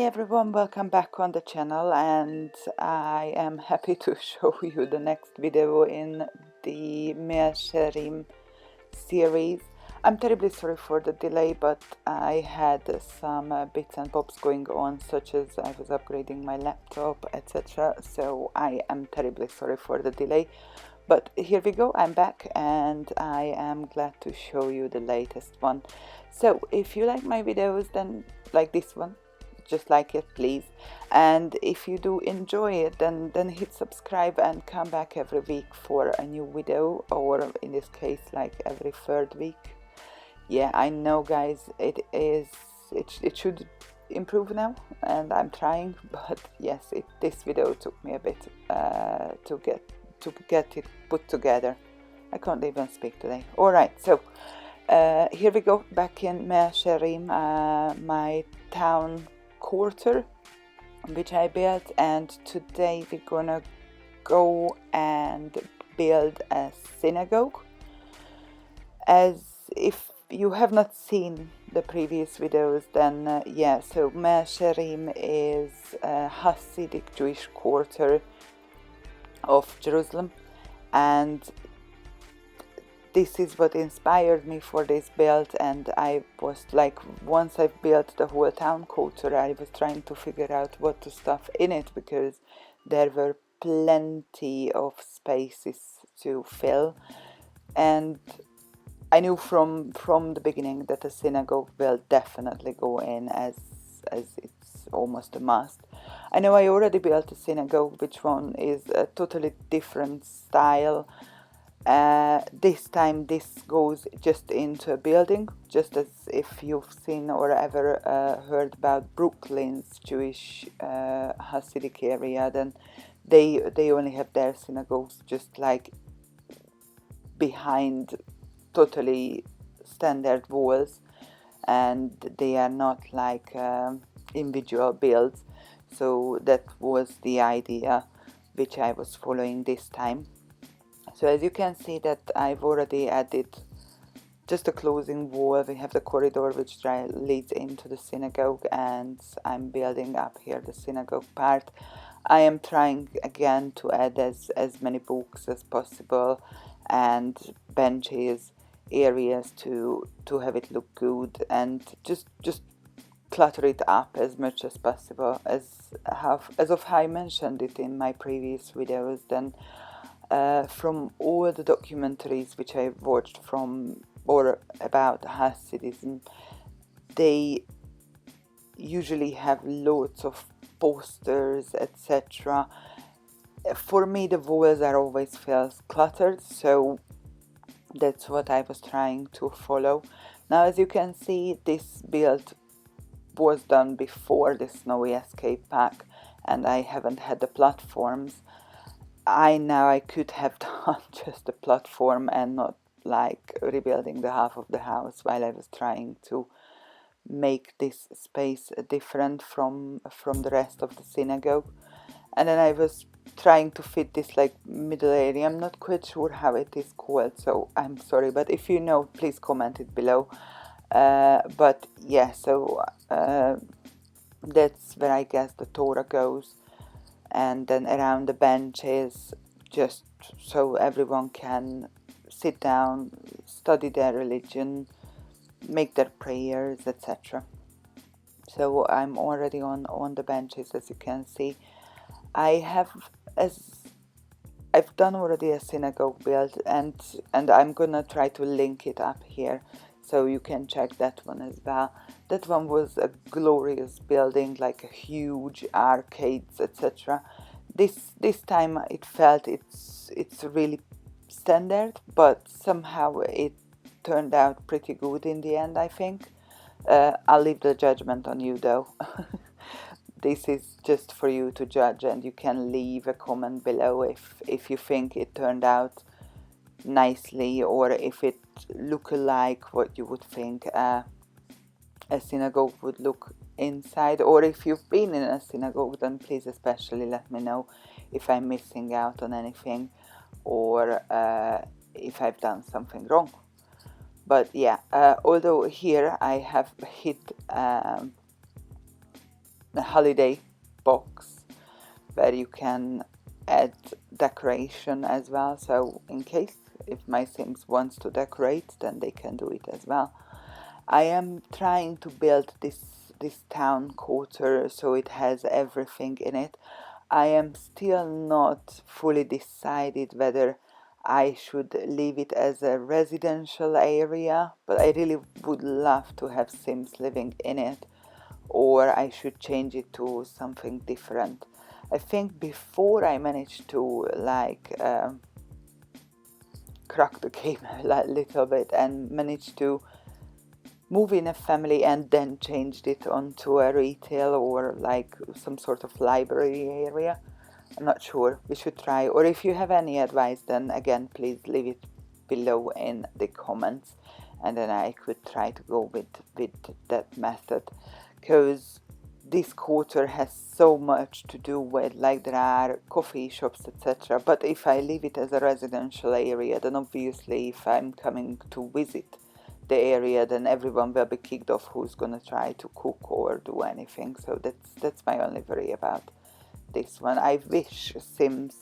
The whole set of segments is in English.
everyone, welcome back on the channel, and I am happy to show you the next video in the Mea She'arim series. I'm terribly sorry for the delay, but I had some bits and bobs going on, such as I was upgrading my laptop, etc. So I am terribly sorry for the delay. But here we go, I'm back and I am glad to show you the latest one. So if you like my videos, then like this one, just like it please. And if you do enjoy it, then hit subscribe and come back every week for a new video, or in this case like every third week. Yeah, I know guys, it should improve now and I'm trying, but yes, this video took me a bit to get it put together. I can't even speak today. Alright, so here we go, back in Mea She'arim, my town quarter which I built, and today we're gonna go and build a synagogue. As if you have not seen the previous videos, then yeah, so Mea She'arim is a Hasidic Jewish quarter of Jerusalem, and this is what inspired me for this build. And I was like, once I've built the whole town quarter, I was trying to figure out what to stuff in it, because there were plenty of spaces to fill, and I knew from the beginning that a synagogue will definitely go in, as it's almost a must. I know I already built a synagogue, which one is a totally different style. This time this goes just into a building, just as if you've seen or ever heard about Brooklyn's Jewish Hasidic area, then they only have their synagogues just like behind totally standard walls, and they are not like individual builds. So that was the idea which I was following this time. So as you can see that I've already added just a closing wall. We have the corridor which leads into the synagogue, and I'm building up here the synagogue part. I am trying again to add as many books as possible and benches, areas to have it look good, and just clutter it up as much as possible. As of I mentioned it in my previous videos, then from all the documentaries which I watched from or about Hasidism, they usually have loads of posters, etc. For me, the walls are always felt cluttered, so that's what I was trying to follow. Now, as you can see, this build was done before the snowy escape pack, and I haven't had the platforms. I could have done just a platform and not like rebuilding the half of the house while I was trying to make this space different from the rest of the synagogue. And then I was trying to fit this like middle area. I'm not quite sure how it is called, so I'm sorry, but if you know, please comment it below. But yeah, so that's where I guess the Torah goes. And then around the benches, just so everyone can sit down, study their religion, make their prayers, etc. So I'm already on the benches, as you can see. I've done already a synagogue build, and I'm gonna try to link it up here so you can check that one as well. That one was a glorious building, like a huge arcades, etc. This time it felt it's really standard, but somehow it turned out pretty good in the end, I think. I'll leave the judgment on you though. This is just for you to judge, and you can leave a comment below if you think it turned out nicely, or if it looked like what you would think a synagogue would look inside. Or if you've been in a synagogue, then please especially let me know if I'm missing out on anything, or if I've done something wrong. But yeah, although here I have hit a holiday box where you can add decoration as well. So in case if my Sims wants to decorate, then they can do it as well. I am trying to build this town quarter so it has everything in it. I am still not fully decided whether I should leave it as a residential area, but I really would love to have Sims living in it, or I should change it to something different. I think before I managed to crack the game a little bit and managed to move in a family and then changed it onto a retail or like some sort of library area. I'm not sure. We should try. Or if you have any advice, then again, please leave it below in the comments, and then I could try to go with that method, because this quarter has so much to do with, like, there are coffee shops, etc. But if I leave it as a residential area, then obviously if I'm coming to visit the area, then everyone will be kicked off who's gonna try to cook or do anything. So that's my only worry about this one. I wish Sims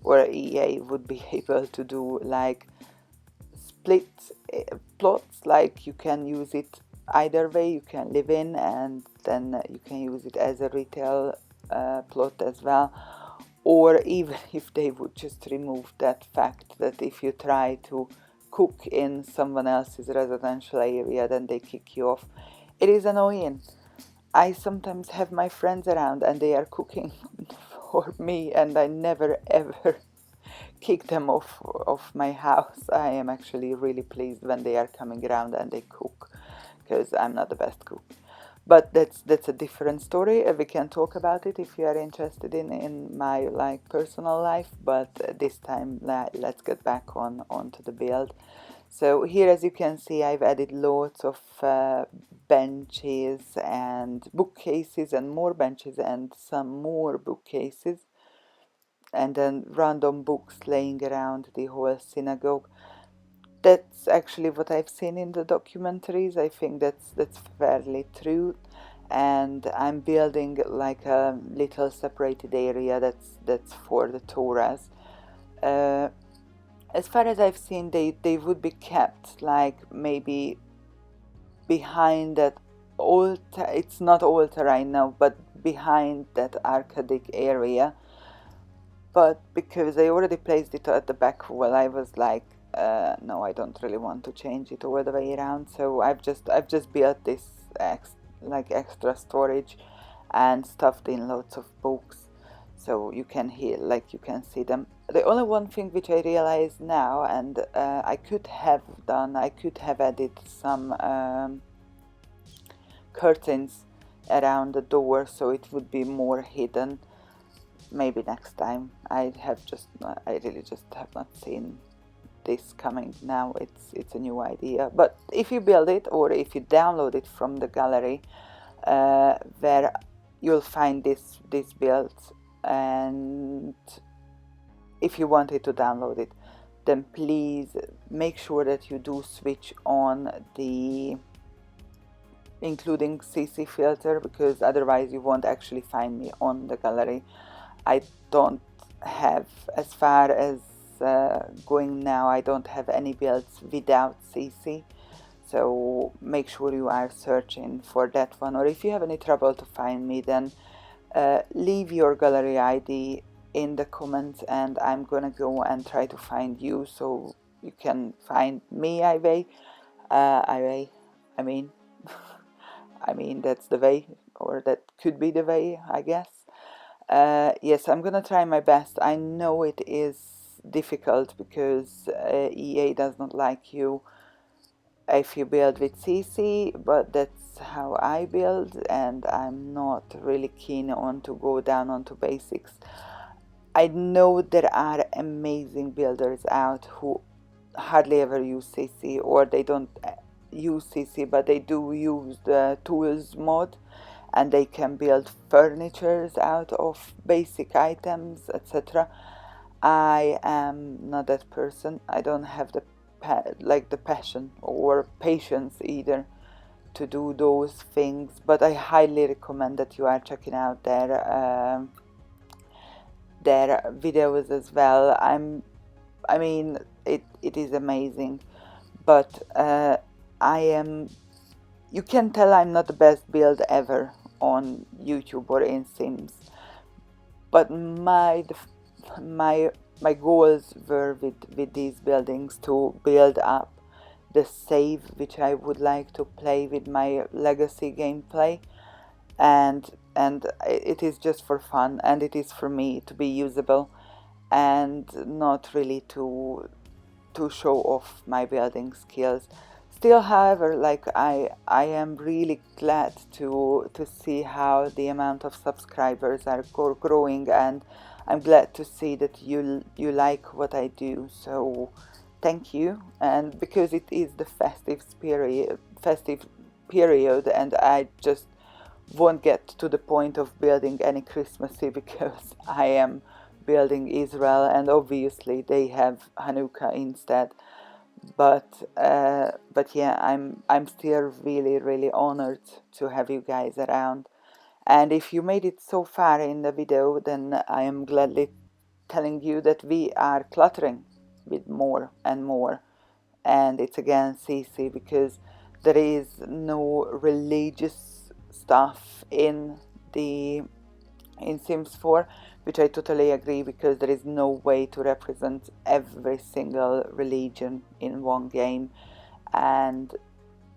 or EA would be able to do like split plots, like you can use it either way. You can live in and then you can use it as a retail plot as well. Or even if they would just remove that fact that if you try to cook in someone else's residential area, then they kick you off. It is annoying. I sometimes have my friends around and they are cooking for me, and I never ever kick them off my house. I am actually really pleased when they are coming around and they cook, because I'm not the best cook. But that's a different story. We can talk about it if you are interested in my like personal life. But this time let's get back onto the build. So here, as you can see, I've added lots of benches and bookcases and more benches and some more bookcases, and then random books laying around the whole synagogue. That's actually what I've seen in the documentaries. I think that's fairly true, and I'm building like a little separated area that's for the Torahs. As far as I've seen, they would be kept like maybe behind that altar. It's not altar right now, but behind that arcadic area. But because I already placed it at the back wall, I was like, no, I don't really want to change it all the way around. So I've just built this extra storage and stuffed in lots of books, so you can see them. The only one thing which I realize now, and I could have added some curtains around the door so it would be more hidden. Maybe next time. I really just have not seen this coming now. It's a new idea. But if you build it or if you download it from the gallery, where you'll find this build, and if you wanted to download it, then please make sure that you do switch on the including CC filter, because otherwise you won't actually find me on the gallery. I don't have, as far as going now, I don't have any builds without CC. So make sure you are searching for that one. Or if you have any trouble to find me, then leave your gallery ID in the comments and I'm gonna go and try to find you so you can find me. I mean I mean that's the way, or that could be the way, I guess. Yes, I'm gonna try my best. I know it is difficult because EA does not like you if you build with CC, but that's how I build, and I'm not really keen on to go down onto basics. I know there are amazing builders out who hardly ever use CC, or they don't use CC, but they do use the tools mod, and they can build furnitures out of basic items, etc. I am not that person. I don't have the passion or patience either to do those things, but I highly recommend that you are checking out their videos as well. I mean, it is amazing, but you can tell I'm not the best build ever on YouTube or in Sims, but my goals were with these buildings to build up the save which I would like to play with my legacy gameplay, and it is just for fun, and it is for me to be usable and not really to show off my building skills. Still, however, like I am really glad to see how the amount of subscribers are growing, and I'm glad to see that you like what I do. So thank you. And because it is the festive period, and I just won't get to the point of building any Christmassy because I am building Israel, and obviously they have Hanukkah instead. But yeah, I'm still really honored to have you guys around. And if you made it so far in the video, then I am gladly telling you that we are cluttering with more and more. And it's again CC, because there is no religious stuff in Sims 4, which I totally agree, because there is no way to represent every single religion in one game. And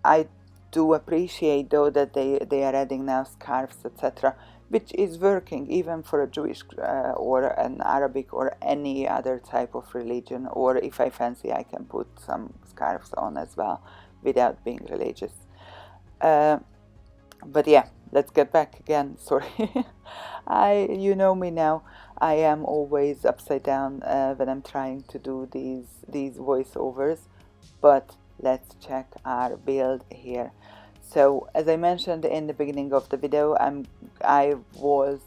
I do appreciate though that they are adding now scarves, etc., which is working even for a Jewish or an Arabic or any other type of religion, or if I fancy I can put some scarves on as well without being religious. But yeah, let's get back again. Sorry. You know me now. I am always upside down when I'm trying to do these voiceovers. But let's check our build here. So as I mentioned in the beginning of the video, I was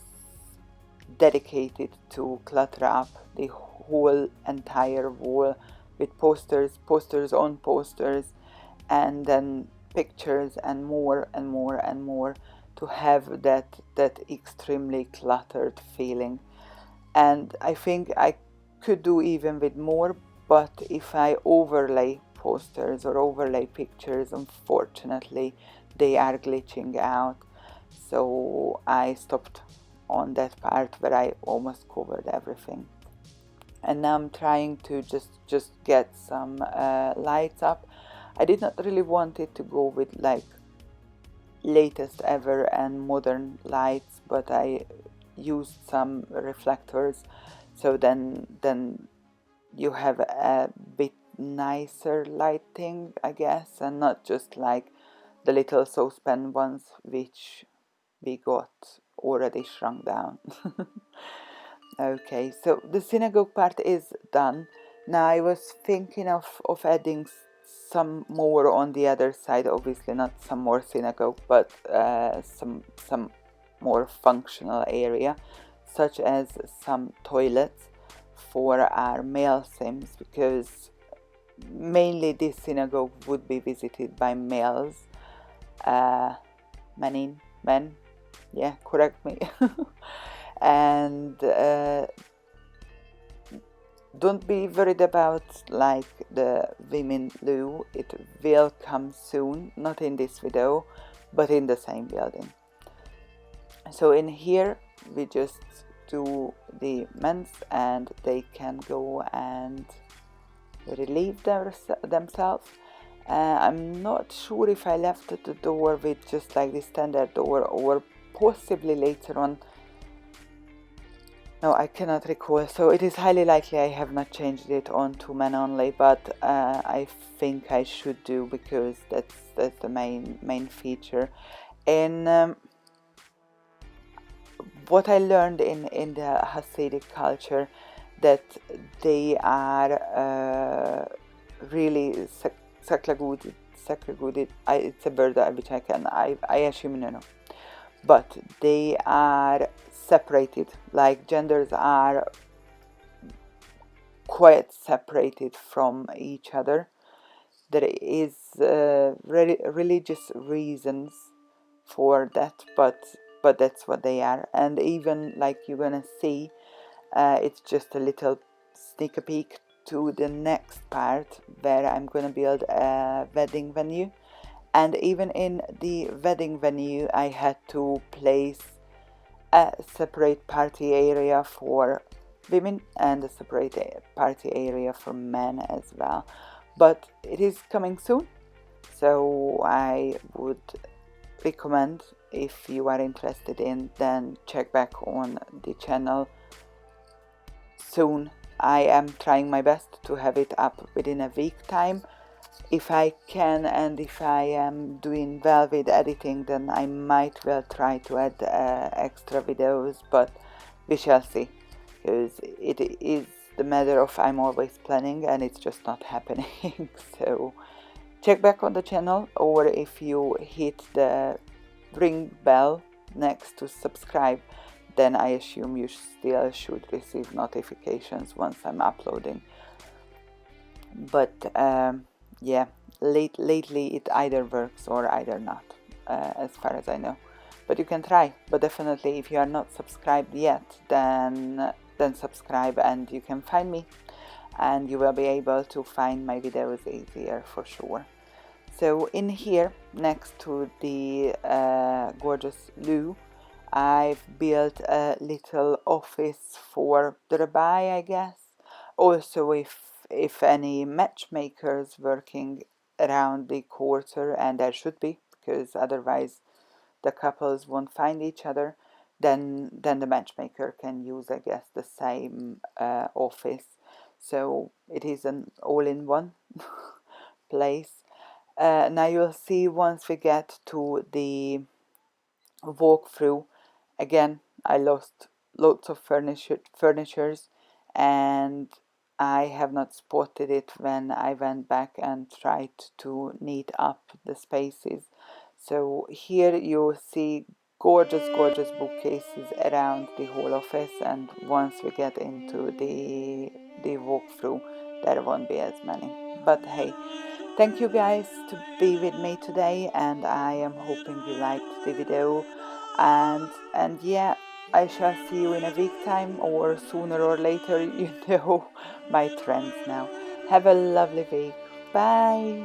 dedicated to clutter up the whole entire wall with posters on posters, and then pictures, and more to have that extremely cluttered feeling. And I think I could do even with more, but if I overlay posters or overlay pictures, unfortunately they are glitching out, so I stopped on that part where I almost covered everything. And now I'm trying to just get some lights up. I did not really want it to go with like latest ever and modern lights, but I used some reflectors, so then you have a bit nicer lighting, I guess, and not just like the little saucepan ones which we got already shrunk down. Okay, so the synagogue part is done. Now I was thinking of adding some more on the other side, obviously not some more synagogue, but some more functional area, such as some toilets for our male Sims, because mainly this synagogue would be visited by males. Men, yeah, correct me. And don't be worried about like the women loo. It will come soon, not in this video, but in the same building. So in here we just do the men's, and they can go and relieve themselves. I'm not sure if I left the door with just like the standard door, or possibly later on. No, I cannot recall, so it is highly likely I have not changed it on to men only, but I think I should do, because that's the main feature. And what I learned in the Hasidic culture, that they are really segregated. It's a word which I assume no. But they are separated, like genders are quite separated from each other. there is religious reasons for that, but that's what they are. And even like you're gonna see, it's just a little sneak peek to the next part where I'm gonna build a wedding venue. And even in the wedding venue I had to place a separate party area for women and a separate party area for men as well. But it is coming soon, so I would recommend, if you are interested in, then check back on the channel soon. I am trying my best to have it up within a week time. If I can, and if I am doing well with editing, then I might well try to add extra videos, but we shall see, because it is the matter of I'm always planning and it's just not happening. So check back on the channel, or if you hit the ring bell next to subscribe, then I assume you still should receive notifications once I'm uploading. But yeah, lately it either works or either not, as far as I know. But you can try. But definitely, if you are not subscribed yet, then subscribe, and you can find me, and you will be able to find my videos easier for sure. So in here, next to the gorgeous loo, I've built a little office for the Rabbi, I guess. Also, if any matchmakers working around the quarter, and there should be, because otherwise the couples won't find each other, then the matchmaker can use, I guess, the same office. So it is an all-in-one place. Now you'll see once we get to the walkthrough, again I lost lots of furnitures, and I have not spotted it when I went back and tried to neat up the spaces. So here you see gorgeous bookcases around the whole office, and once we get into the walkthrough there won't be as many. But hey, thank you guys to be with me today, and I am hoping you liked the video. And yeah, I shall see you in a week time, or sooner or later. You know my trends now. Have a lovely week. Bye.